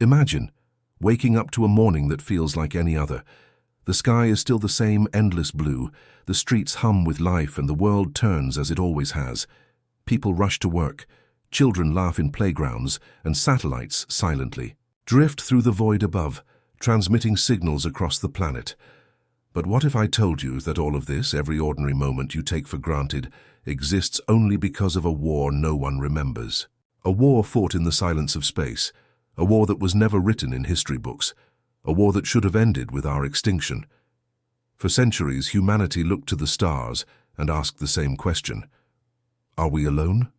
Imagine waking up to a morning that feels like any other. The sky is still the same endless blue, the streets hum with life, and the world turns as it always has. People rush to work, children laugh in playgrounds, and satellites silently drift through the void above, transmitting signals across the planet. But what if I told you that all of this, every ordinary moment you take for granted, exists only because of a war no one remembers? A war fought in the silence of space, a war that was never written in history books, a war that should have ended with our extinction. For centuries, humanity looked to the stars and asked the same question: are we alone?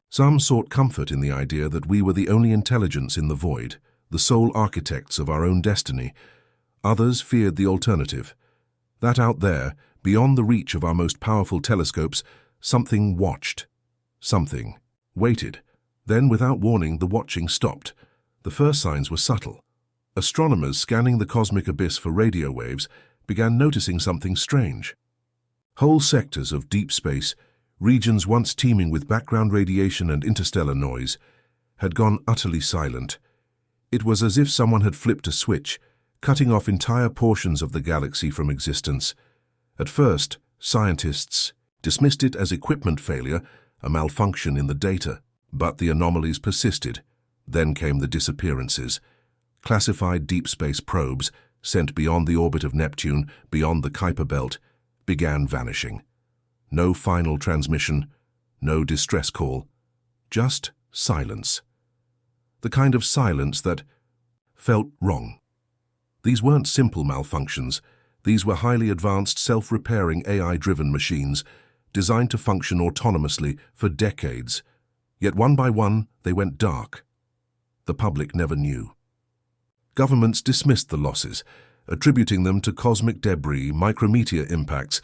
Some sought comfort in the idea that we were the only intelligence in the void, the sole architects of our own destiny. Others feared the alternative, that out there, beyond the reach of our most powerful telescopes, something watched, something waited. Then, without warning, the watching stopped. The first signs were subtle. Astronomers scanning the cosmic abyss for radio waves began noticing something strange. Whole sectors of deep space, regions once teeming with background radiation and interstellar noise, had gone utterly silent. It was as if someone had flipped a switch, cutting off entire portions of the galaxy from existence. At first, scientists dismissed it as equipment failure, a malfunction in the data, but the anomalies persisted. Then came the disappearances. Classified deep space probes, sent beyond the orbit of Neptune, beyond the Kuiper belt, began vanishing. No final transmission, no distress call, just silence. The kind of silence that felt wrong. These weren't simple malfunctions. These were highly advanced, self-repairing AI-driven machines designed to function autonomously for decades. Yet one by one, they went dark. The public never knew. Governments dismissed the losses, attributing them to cosmic debris, micrometeor impacts,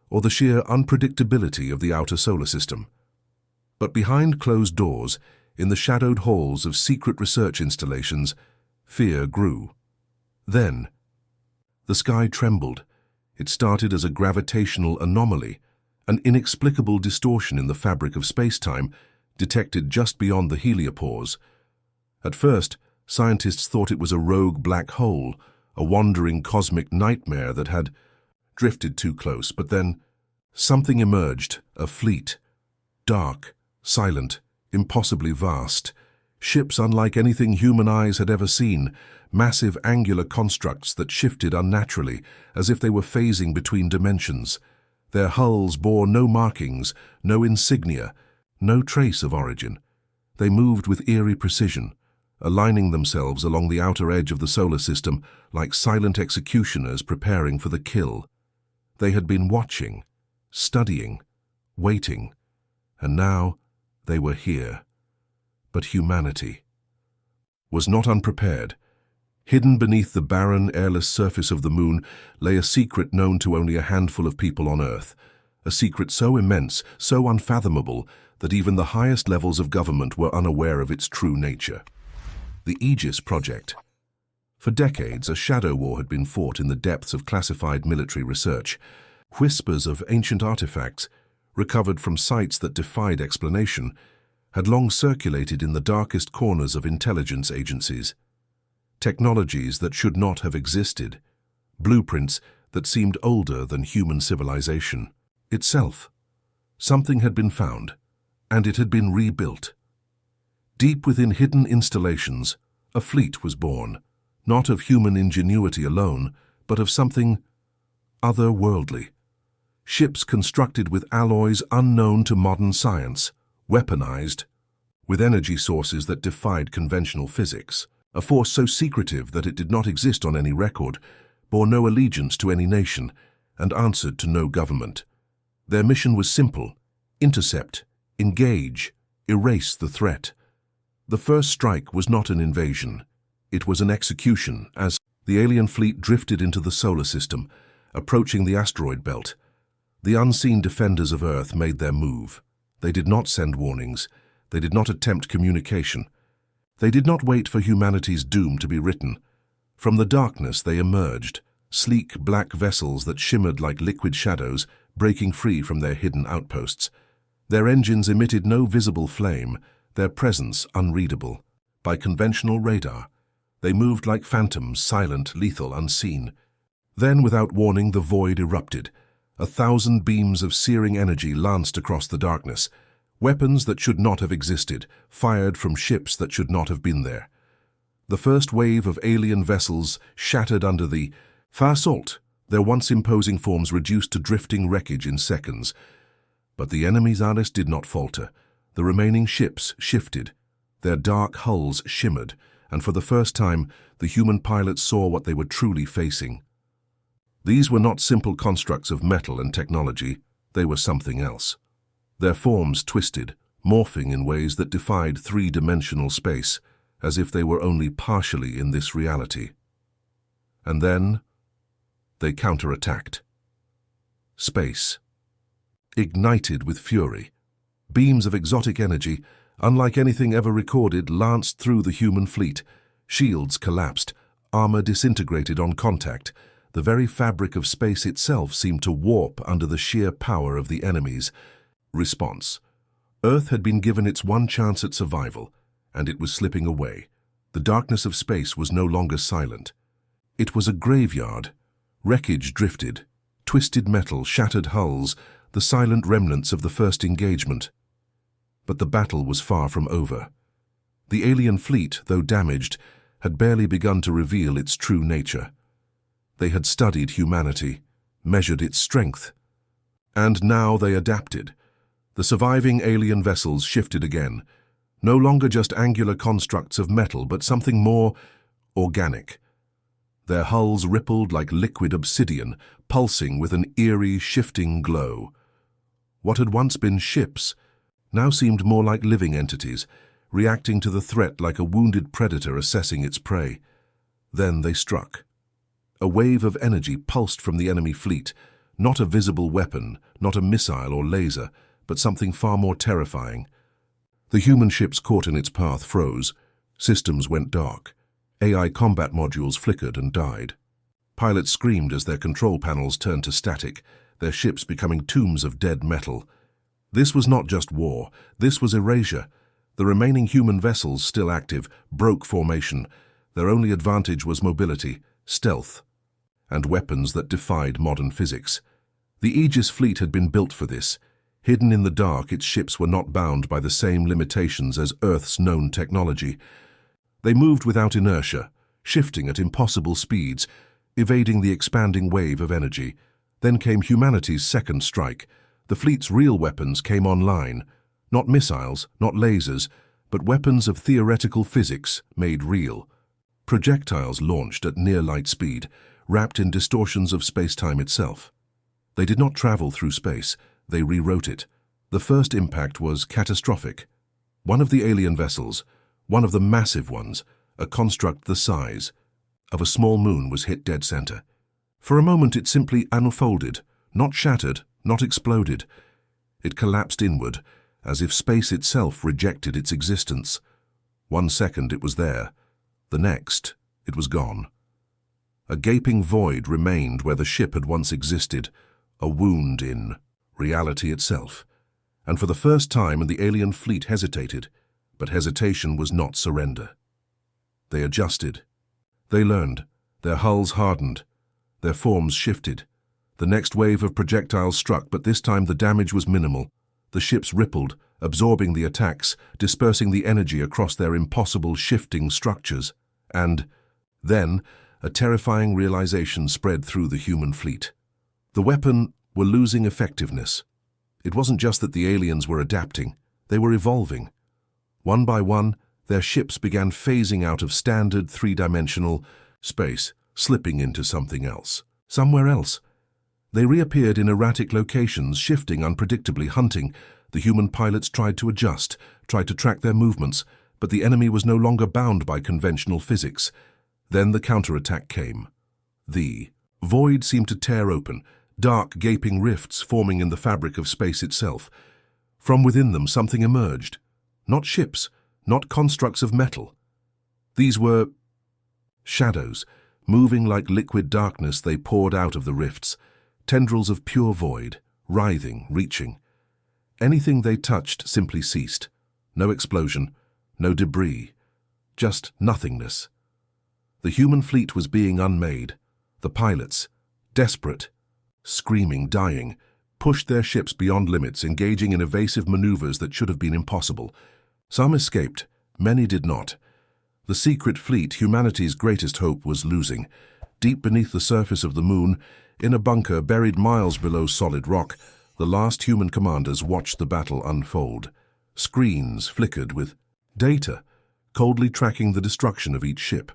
or the sheer unpredictability of the outer solar system. But behind closed doors, in the shadowed halls of secret research installations, fear grew. Then, the sky trembled. It started as a gravitational anomaly, an inexplicable distortion in the fabric of space-time, detected just beyond the heliopause. At first, scientists thought it was a rogue black hole, a wandering cosmic nightmare that had drifted too close, but then something emerged, a fleet. Dark, silent, impossibly vast. Ships unlike anything human eyes had ever seen, massive angular constructs that shifted unnaturally, as if they were phasing between dimensions. Their hulls bore no markings, no insignia, no trace of origin. They moved with eerie precision, aligning themselves along the outer edge of the solar system like silent executioners preparing for the kill. They had been watching, studying, waiting, and now they were here. But humanity was not unprepared. Hidden beneath the barren, airless surface of the moon lay a secret known to only a handful of people on Earth, a secret so immense, so unfathomable, that even the highest levels of government were unaware of its true nature. The Aegis Project. For decades, a shadow war had been fought in the depths of classified military research. Whispers of ancient artifacts, recovered from sites that defied explanation, had long circulated in the darkest corners of intelligence agencies. Technologies that should not have existed, blueprints that seemed older than human civilization itself. Something had been found, and it had been rebuilt. Deep within hidden installations, a fleet was born, not of human ingenuity alone, but of something otherworldly. Ships constructed with alloys unknown to modern science, weaponized, with energy sources that defied conventional physics. A force so secretive that it did not exist on any record, bore no allegiance to any nation, and answered to no government. Their mission was simple: intercept, engage, erase the threat. The first strike was not an invasion. It was an execution, as the alien fleet drifted into the solar system, approaching the asteroid belt. The unseen defenders of Earth made their move. They did not send warnings. They did not attempt communication. They did not wait for humanity's doom to be written. From the darkness they emerged, sleek black vessels that shimmered like liquid shadows, breaking free from their hidden outposts. Their engines emitted no visible flame, their presence unreadable. By conventional radar, They moved like phantoms, silent, lethal, unseen. Then, without warning, the void erupted. 1,000 beams of searing energy lanced across the darkness. Weapons that should not have existed, fired from ships that should not have been there. The first wave of alien vessels shattered under the assault, their once imposing forms reduced to drifting wreckage in seconds. But the enemy's artist did not falter. The remaining ships shifted. Their dark hulls shimmered, and for the first time, the human pilots saw what they were truly facing. These were not simple constructs of metal and technology. They were something else. Their forms twisted, morphing in ways that defied three-dimensional space, as if they were only partially in this reality. And then, they counterattacked. Space. Ignited with fury. Beams of exotic energy, unlike anything ever recorded, lanced through the human fleet. Shields collapsed, armor disintegrated on contact. The very fabric of space itself seemed to warp under the sheer power of the enemies. Response. Earth had been given its one chance at survival, and it was slipping away. The darkness of space was no longer silent. It was a graveyard. Wreckage drifted, twisted metal, shattered hulls, the silent remnants of the first engagement. But the battle was far from over. The alien fleet, though damaged, had barely begun to reveal its true nature. They had studied humanity, measured its strength. And now they adapted. The surviving alien vessels shifted again, no longer just angular constructs of metal, but something more organic. Their hulls rippled like liquid obsidian, pulsing with an eerie, shifting glow. What had once been ships now seemed more like living entities, reacting to the threat like a wounded predator assessing its prey. Then they struck. A wave of energy pulsed from the enemy fleet, not a visible weapon, not a missile or laser, but something far more terrifying. The human ships caught in its path froze. Systems went dark. AI combat modules flickered and died. Pilots screamed as their control panels turned to static, their ships becoming tombs of dead metal. This was not just war, this was erasure. The remaining human vessels, still active, broke formation. Their only advantage was mobility, stealth, and weapons that defied modern physics. The Aegis fleet had been built for this. Hidden in the dark, its ships were not bound by the same limitations as Earth's known technology. They moved without inertia, shifting at impossible speeds, evading the expanding wave of energy. Then came humanity's second strike. The fleet's real weapons came online. Not missiles, not lasers, but weapons of theoretical physics made real. Projectiles launched at near light speed, wrapped in distortions of space-time itself. They did not travel through space, they rewrote it. The first impact was catastrophic. One of the alien vessels, one of the massive ones, a construct the size of a small moon, was hit dead center. For a moment it simply unfolded, not shattered, not exploded. It collapsed inward, as if space itself rejected its existence. 1 second it was there. The next, it was gone. A gaping void remained where the ship had once existed, a wound in reality itself. And for the first time, the alien fleet hesitated, but hesitation was not surrender. They adjusted. They learned. Their hulls hardened. Their forms shifted. The next wave of projectiles struck, but this time the damage was minimal. The ships rippled, absorbing the attacks, dispersing the energy across their impossible shifting structures. And then, a terrifying realization spread through the human fleet. The weapon were losing effectiveness. It wasn't just that the aliens were adapting, they were evolving. One by one, their ships began phasing out of standard three-dimensional space, slipping into something else, somewhere else. They reappeared in erratic locations, shifting unpredictably, hunting. The human pilots tried to adjust, tried to track their movements, but the enemy was no longer bound by conventional physics. Then the counterattack came. The void seemed to tear open, dark, gaping rifts forming in the fabric of space itself. From within them, something emerged. Not ships, not constructs of metal. These were shadows. Moving like liquid darkness, they poured out of the rifts. Tendrils of pure void, writhing, reaching. Anything they touched simply ceased. No explosion, no debris, just nothingness. The human fleet was being unmade. The pilots, desperate, screaming, dying, pushed their ships beyond limits, engaging in evasive maneuvers that should have been impossible. Some escaped, many did not. The secret fleet, humanity's greatest hope, was losing. Deep beneath the surface of the moon, in a bunker buried miles below solid rock, the last human commanders watched the battle unfold. Screens flickered with data, coldly tracking the destruction of each ship.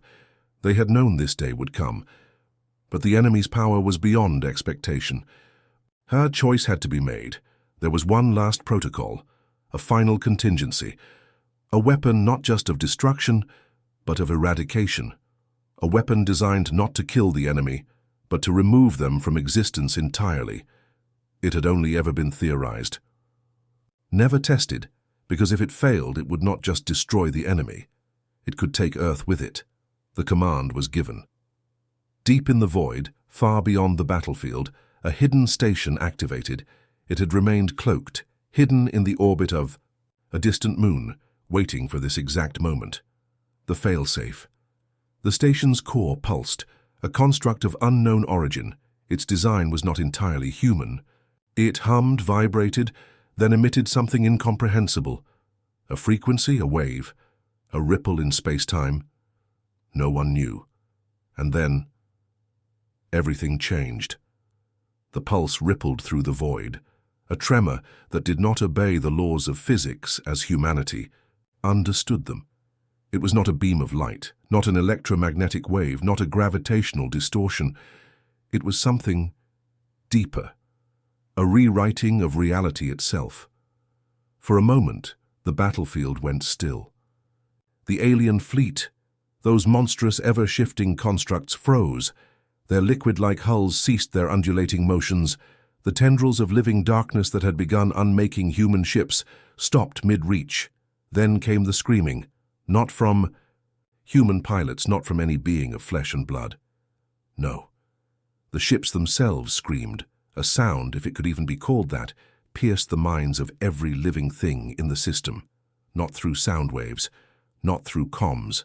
They had known this day would come. But the enemy's power was beyond expectation. Her choice had to be made. There was one last protocol, a final contingency, a weapon not just of destruction, but of eradication. A weapon designed not to kill the enemy, but to remove them from existence entirely. It had only ever been theorized. Never tested, because if it failed, it would not just destroy the enemy. It could take Earth with it. The command was given. Deep in the void, far beyond the battlefield, a hidden station activated. It had remained cloaked, hidden in the orbit of a distant moon, waiting for this exact moment. The failsafe. The station's core pulsed, a construct of unknown origin. Its design was not entirely human. It hummed, vibrated, then emitted something incomprehensible. A frequency, a wave, a ripple in space-time. No one knew. And then, everything changed. The pulse rippled through the void, a tremor that did not obey the laws of physics as humanity understood them. It was not a beam of light, not an electromagnetic wave, not a gravitational distortion. It was something deeper, a rewriting of reality itself. For a moment, the battlefield went still. The alien fleet, those monstrous, ever-shifting constructs, froze. Their liquid-like hulls ceased their undulating motions. The tendrils of living darkness that had begun unmaking human ships stopped mid-reach. Then came the screaming, not from human pilots, not from any being of flesh and blood. No. The ships themselves screamed. A sound, if it could even be called that, pierced the minds of every living thing in the system. Not through sound waves, not through comms.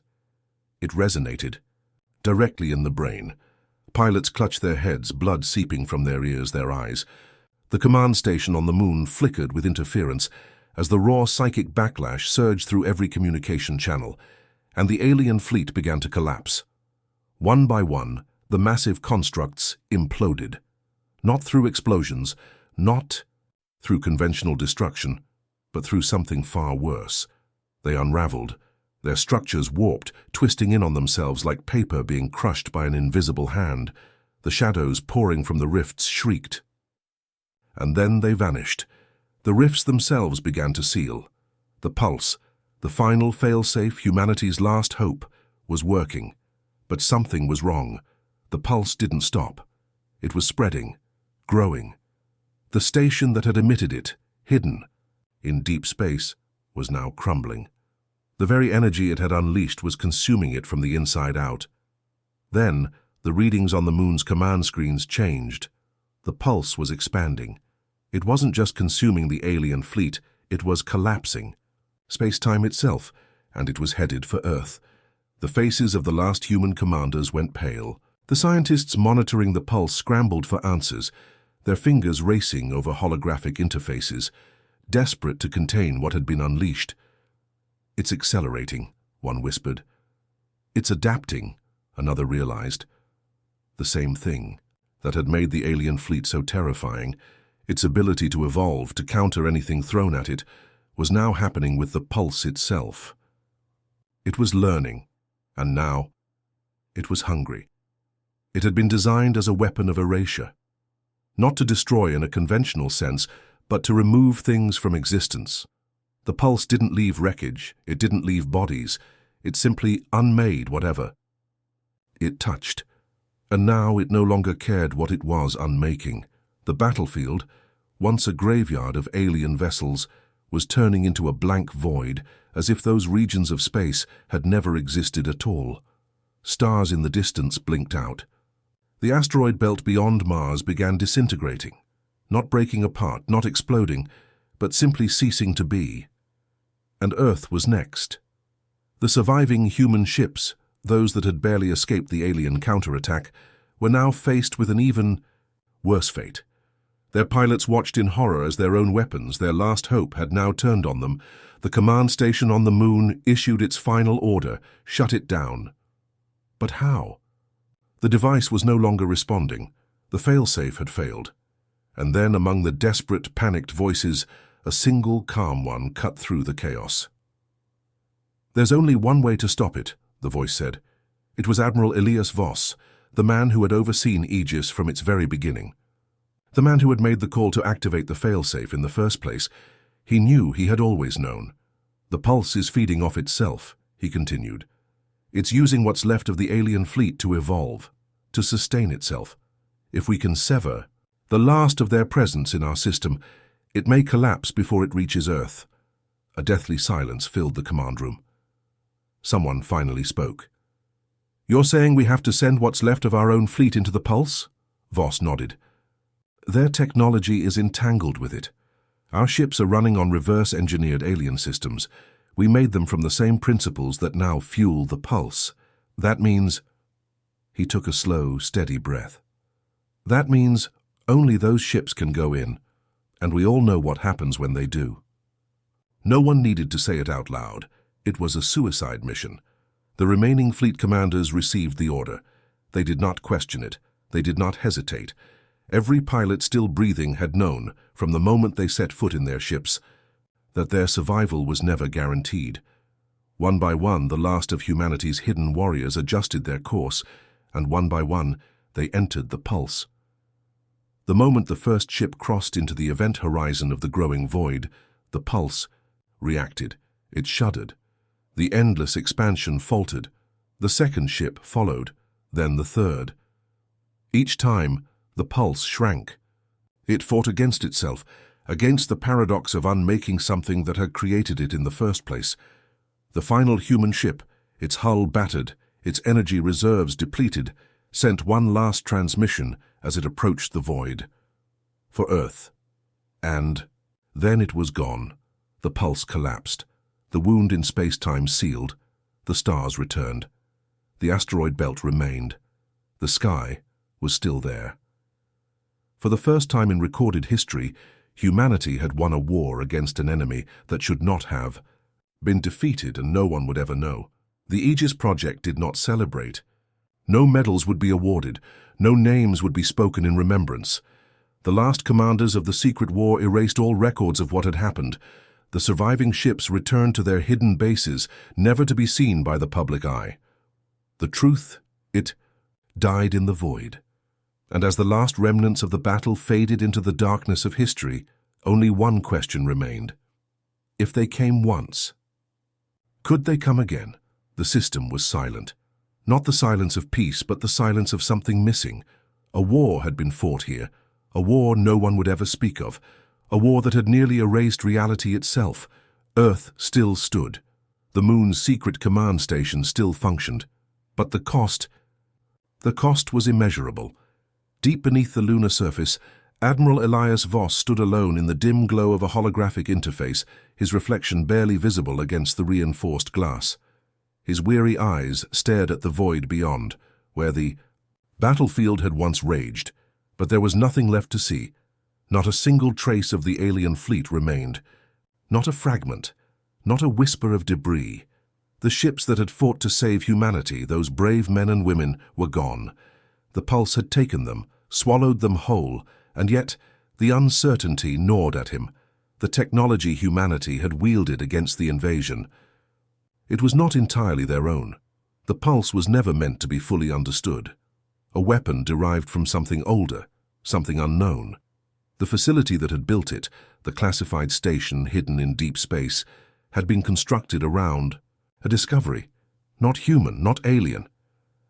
It resonated, directly in the brain. Pilots clutched their heads, blood seeping from their ears, their eyes. The command station on the moon flickered with interference as the raw psychic backlash surged through every communication channel, and the alien fleet began to collapse. One by one, the massive constructs imploded. Not through explosions, not through conventional destruction, but through something far worse. They unraveled, their structures warped, twisting in on themselves like paper being crushed by an invisible hand. The shadows pouring from the rifts shrieked. And then they vanished. The rifts themselves began to seal. The pulse, the final fail-safe, humanity's last hope, was working. But something was wrong. The pulse didn't stop. It was spreading, growing. The station that had emitted it, hidden in deep space, was now crumbling. The very energy it had unleashed was consuming it from the inside out. Then, the readings on the moon's command screens changed. The pulse was expanding. It wasn't just consuming the alien fleet, it was collapsing. Space-time itself, and it was headed for Earth. The faces of the last human commanders went pale. The scientists monitoring the pulse scrambled for answers, their fingers racing over holographic interfaces, desperate to contain what had been unleashed. "It's accelerating," one whispered. "It's adapting," another realized. The same thing that had made the alien fleet so terrifying, its ability to evolve, to counter anything thrown at it, was now happening with the pulse itself. It was learning, and now it was hungry. It had been designed as a weapon of erasure, not to destroy in a conventional sense, but to remove things from existence. The pulse didn't leave wreckage, it didn't leave bodies, it simply unmade whatever it touched. And now it no longer cared what it was unmaking. The battlefield, once a graveyard of alien vessels, was turning into a blank void, as if those regions of space had never existed at all. Stars in the distance blinked out. The asteroid belt beyond Mars began disintegrating, not breaking apart, not exploding, but simply ceasing to be. And Earth was next. The surviving human ships, those that had barely escaped the alien counterattack, were now faced with an even worse fate. Their pilots watched in horror as their own weapons, their last hope, had now turned on them. The command station on the moon issued its final order: shut it down. But how? The device was no longer responding. The failsafe had failed. And then, among the desperate, panicked voices, a single calm one cut through the chaos. "There's only one way to stop it," the voice said. It was Admiral Elias Voss, the man who had overseen Aegis from its very beginning. The man who had made the call to activate the failsafe in the first place. He knew he had always known. "The pulse is feeding off itself," he continued. "It's using what's left of the alien fleet to evolve, to sustain itself. If we can sever the last of their presence in our system, it may collapse before it reaches Earth." A deathly silence filled the command room. Someone finally spoke. "You're saying we have to send what's left of our own fleet into the pulse?" Voss nodded. "Their technology is entangled with it. Our ships are running on reverse-engineered alien systems. We made them from the same principles that now fuel the pulse. That means—" He took a slow, steady breath. "That means only those ships can go in, and we all know what happens when they do." No one needed to say it out loud. It was a suicide mission. The remaining fleet commanders received the order. They did not question it. They did not hesitate. Every pilot still breathing had known, from the moment they set foot in their ships, that their survival was never guaranteed. One by one, the last of humanity's hidden warriors adjusted their course, and one by one, they entered the pulse. The moment the first ship crossed into the event horizon of the growing void, the pulse reacted. It shuddered. The endless expansion faltered. The second ship followed, then the third. Each time, the pulse shrank. It fought against itself, against the paradox of unmaking something that had created it in the first place. The final human ship, its hull battered, its energy reserves depleted, sent one last transmission as it approached the void. For Earth. And then it was gone. The pulse collapsed. The wound in space-time sealed. The stars returned. The asteroid belt remained. The sky was still there. For the first time in recorded history, humanity had won a war against an enemy that should not have been defeated, and no one would ever know. The Aegis project did not celebrate. No medals would be awarded. No names would be spoken in remembrance. The last commanders of the secret war erased all records of what had happened. The surviving ships returned to their hidden bases, never to be seen by the public eye. The truth, it died in the void. And as the last remnants of the battle faded into the darkness of history, only one question remained. If they came once, could they come again? The system was silent. Not the silence of peace, but the silence of something missing. A war had been fought here, a war no one would ever speak of, a war that had nearly erased reality itself. Earth still stood. The moon's secret command station still functioned. But the cost was immeasurable. Deep beneath the lunar surface, Admiral Elias Voss stood alone in the dim glow of a holographic interface, his reflection barely visible against the reinforced glass. His weary eyes stared at the void beyond, where the battlefield had once raged, but there was nothing left to see. Not a single trace of the alien fleet remained. Not a fragment, not a whisper of debris. The ships that had fought to save humanity, those brave men and women, were gone. The pulse had taken them, swallowed them whole, and yet the uncertainty gnawed at him. The technology humanity had wielded against the invasion. It was not entirely their own. The pulse was never meant to be fully understood. A weapon derived from something older, something unknown. The facility that had built it, the classified station hidden in deep space, had been constructed around a discovery. Not human, not alien.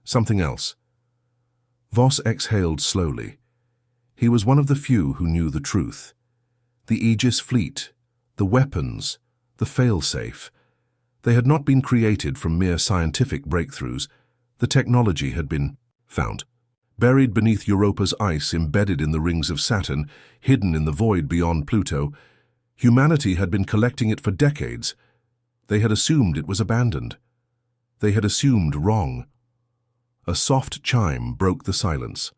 Something else. Voss exhaled slowly. He was one of the few who knew the truth. The Aegis fleet, the weapons, the failsafe. They had not been created from mere scientific breakthroughs. The technology had been found. Buried beneath Europa's ice, embedded in the rings of Saturn, hidden in the void beyond Pluto, humanity had been collecting it for decades. They had assumed it was abandoned. They had assumed wrong. A soft chime broke the silence.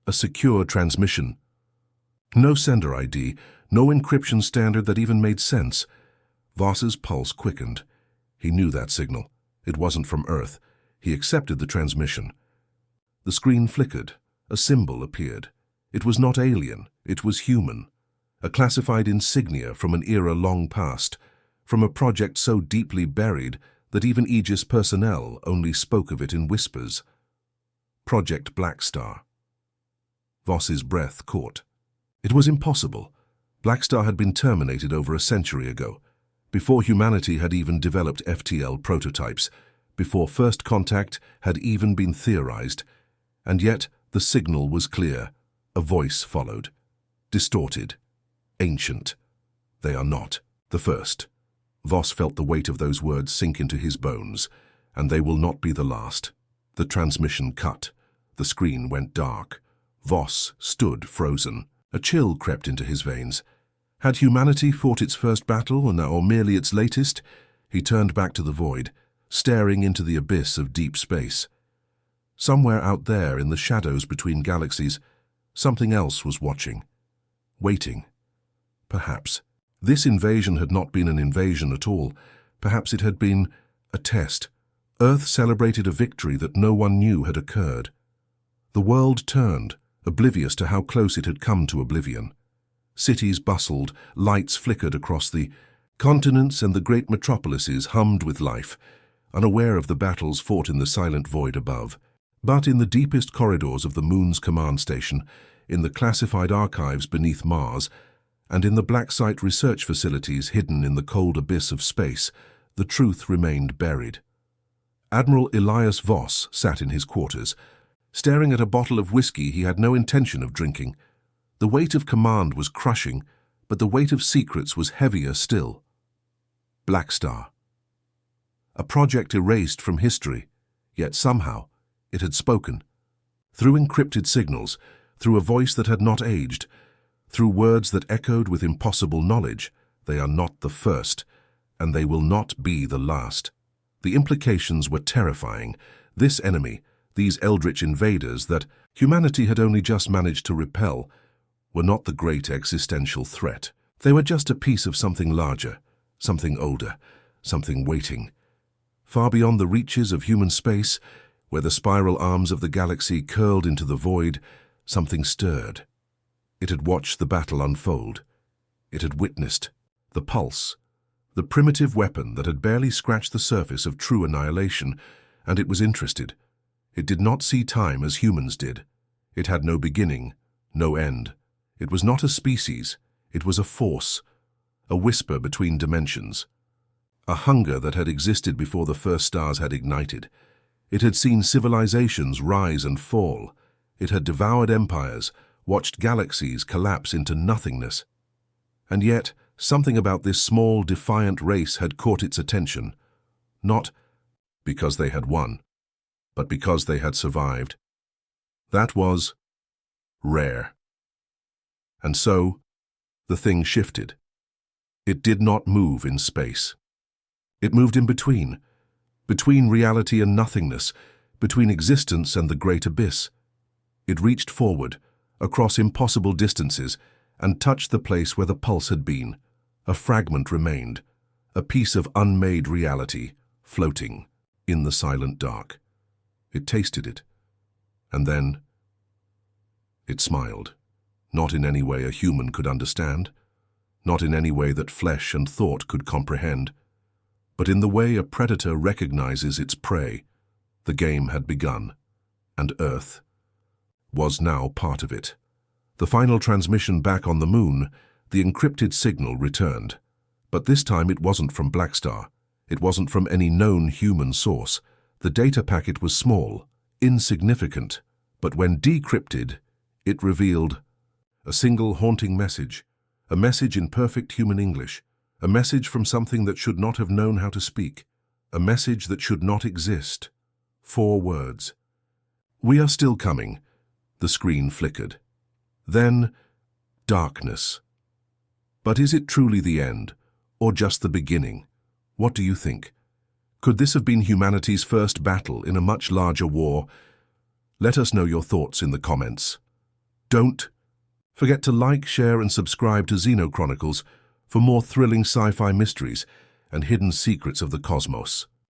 A secure transmission. No sender ID, no encryption standard that even made sense. Voss's pulse quickened. He knew that signal. It wasn't from Earth. He accepted the transmission. The screen flickered. A symbol appeared. It was not alien. It was human. A classified insignia from an era long past, from a project so deeply buried that even Aegis personnel only spoke of it in whispers. Project Blackstar. Voss's breath caught. It was impossible. Blackstar had been terminated over a century ago, before humanity had even developed FTL prototypes, before first contact had even been theorized, and yet the signal was clear. A voice followed. Distorted. Ancient. They are not the first. Voss felt the weight of those words sink into his bones, and they will not be the last. The transmission cut. The screen went dark. Voss stood frozen. A chill crept into his veins. Had humanity fought its first battle, or merely its latest? He turned back to the void, staring into the abyss of deep space. Somewhere out there in the shadows between galaxies, something else was watching. Waiting. Perhaps. This invasion had not been an invasion at all. Perhaps it had been a test. Earth celebrated a victory that no one knew had occurred. The world turned, oblivious to how close it had come to oblivion. Cities bustled, lights flickered across the continents, and the great metropolises hummed with life, unaware of the battles fought in the silent void above. But in the deepest corridors of the Moon's command station, in the classified archives beneath Mars, and in the black site research facilities hidden in the cold abyss of space, the truth remained buried. Admiral Elias Voss sat in his quarters, staring at a bottle of whiskey he had no intention of drinking. The weight of command was crushing, but the weight of secrets was heavier still. Blackstar. A project erased from history, yet somehow it had spoken. Through encrypted signals, through a voice that had not aged, through words that echoed with impossible knowledge, they are not the first, and they will not be the last. The implications were terrifying. This enemy, these eldritch invaders that humanity had only just managed to repel, were not the great existential threat. They were just a piece of something larger, something older, something waiting. Far beyond the reaches of human space, where the spiral arms of the galaxy curled into the void, something stirred. It had watched the battle unfold. It had witnessed the pulse, the primitive weapon that had barely scratched the surface of true annihilation, and it was interested. It did not see time as humans did. It had no beginning, no end. It was not a species, it was a force, a whisper between dimensions, a hunger that had existed before the first stars had ignited. It had seen civilizations rise and fall. It had devoured empires, watched galaxies collapse into nothingness. And yet, something about this small, defiant race had caught its attention, not because they had won, but because they had survived. That was rare. And so, the thing shifted. It did not move in space. It moved in between reality and nothingness, between existence and the great abyss. It reached forward, across impossible distances, and touched the place where the pulse had been. A fragment remained, a piece of unmade reality, floating in the silent dark. It tasted it, and then it smiled. Not in any way a human could understand, not in any way that flesh and thought could comprehend, but in the way a predator recognizes its prey. The game had begun, and Earth was now part of it. The final transmission back on the Moon, the encrypted signal returned. But this time it wasn't from Blackstar. It wasn't from any known human source. The data packet was small, insignificant, but when decrypted, it revealed a single haunting message, a message in perfect human English, a message from something that should not have known how to speak, a message that should not exist. 4 words. "We are still coming." The screen flickered. Then, darkness. But is it truly the end, or just the beginning? What do you think? Could this have been humanity's first battle in a much larger war? Let us know your thoughts in the comments. Don't forget to like, share and subscribe to XenoChronicles for more thrilling sci-fi mysteries and hidden secrets of the cosmos.